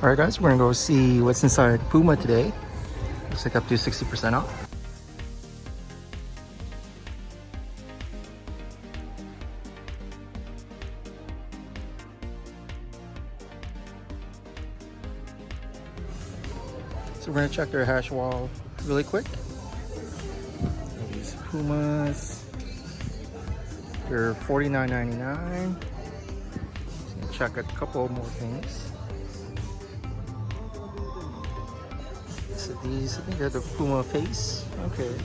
Alright guys, we're gonna go see what's inside Puma today. Looks like up to 60% off. So we're gonna check their hash wall really quick. These Pumas, they're $49.99. Just gonna check a couple more things. So these, I think they're the Puma face. Okay, there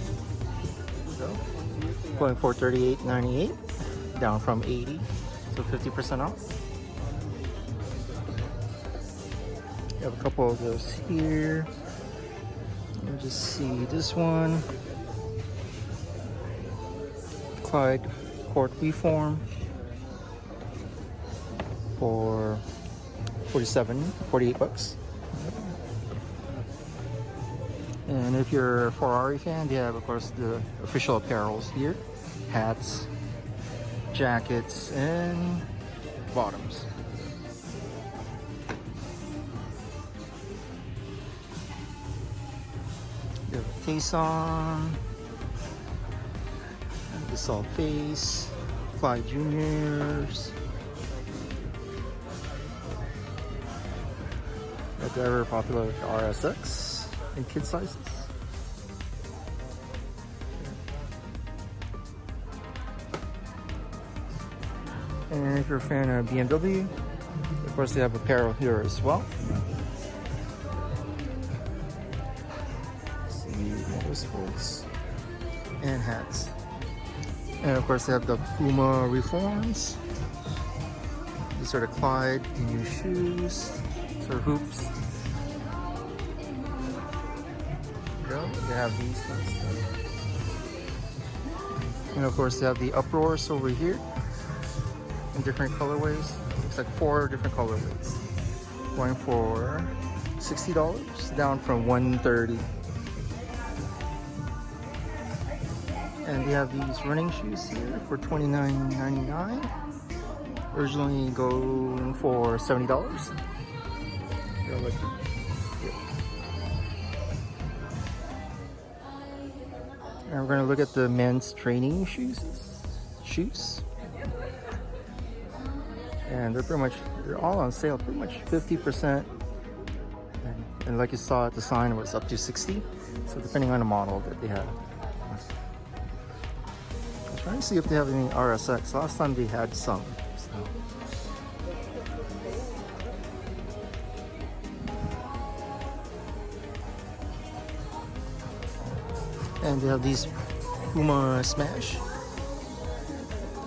we go. Going for $38.98, down from $80, so 50% off. We have a couple of those here. Let me just see this one. Clyde Court Reform for 48 bucks. And if you're a Ferrari fan, they have, of course, the official apparels here. Hats, jackets, and bottoms. You have a Tayson, the Salt Face, Fly Juniors. Got the ever popular RSX. In kid sizes. And if you're a fan of BMW, of course they have apparel here as well. Let's see motorsports and hats. And of course they have the Puma Reforms. These are the Clyde new shoes, sort of hoops. They have these ones. And of course they have the Uproars over here in different colorways. Looks like 4 different colorways. Going for $60, down from $130. And they have these running shoes here for $29.99. Originally going for $70. They're like, and we're going to look at the men's training shoes. And they're all on sale, pretty much 50%. And like you saw at the sign, it was up to 60. So depending on the model that they have. I'm trying to see if they have any RSX. Last time they had some. So. And they have these Puma Smash.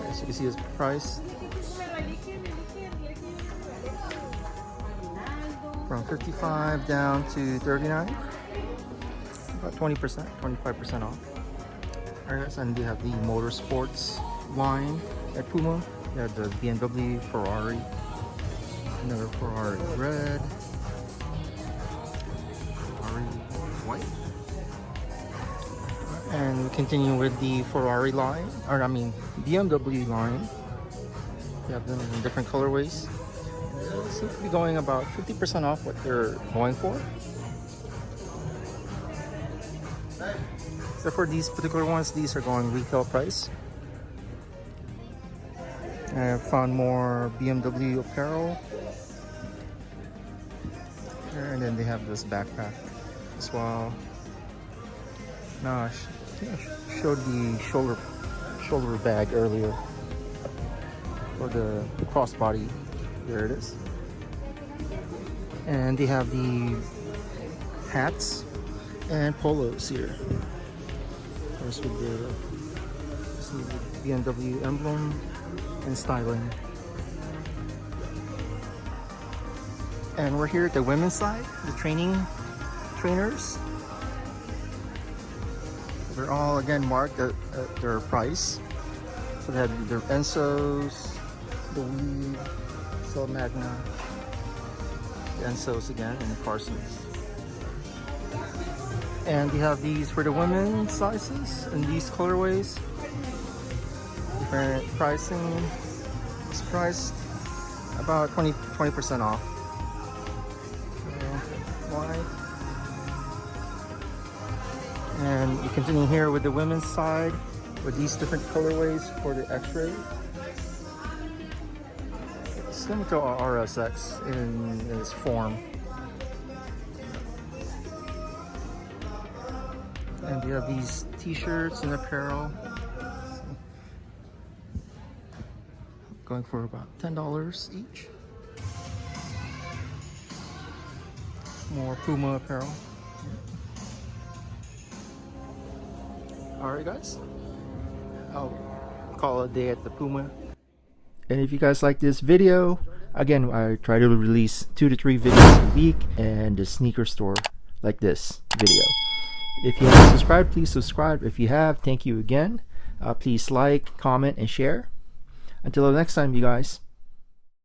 As you can see, it's price from $55 down to $39. About 20%, 25% off. Alright, and they have the motorsports line at Puma. They have the BMW, Ferrari, another Ferrari red, Ferrari white. And we continue with the Ferrari line, or I mean BMW line. We have them in different colorways. They seem to be going about 50% off what they're going for. So for these particular ones, these are going retail price. I found more BMW apparel. And then they have this backpack as well. Now I showed the shoulder bag earlier, or the crossbody. There it is. And they have the hats and polos here. Of course, with the BMW emblem and styling. And we're here at the women's side, the trainers. They're all again marked at their price. So they have their Ensos, the Weed, Sol Magna, the Ensos again, and the Carsons. And we have these for the women's sizes and these colorways. Different pricing. It's priced about 20% off. And we continue here with the women's side with these different colorways for the X-ray. It's similar to our RSX in its form. And we have these t-shirts and apparel going for about $10 each. More Puma apparel. Alright guys, I'll call it a day at the Puma. And if you guys like this video, again, I try to release 2 to 3 videos a week and the sneaker store like this video. If you haven't subscribed, please subscribe. If you have, thank you again. Please like, comment, and share. Until the next time, you guys.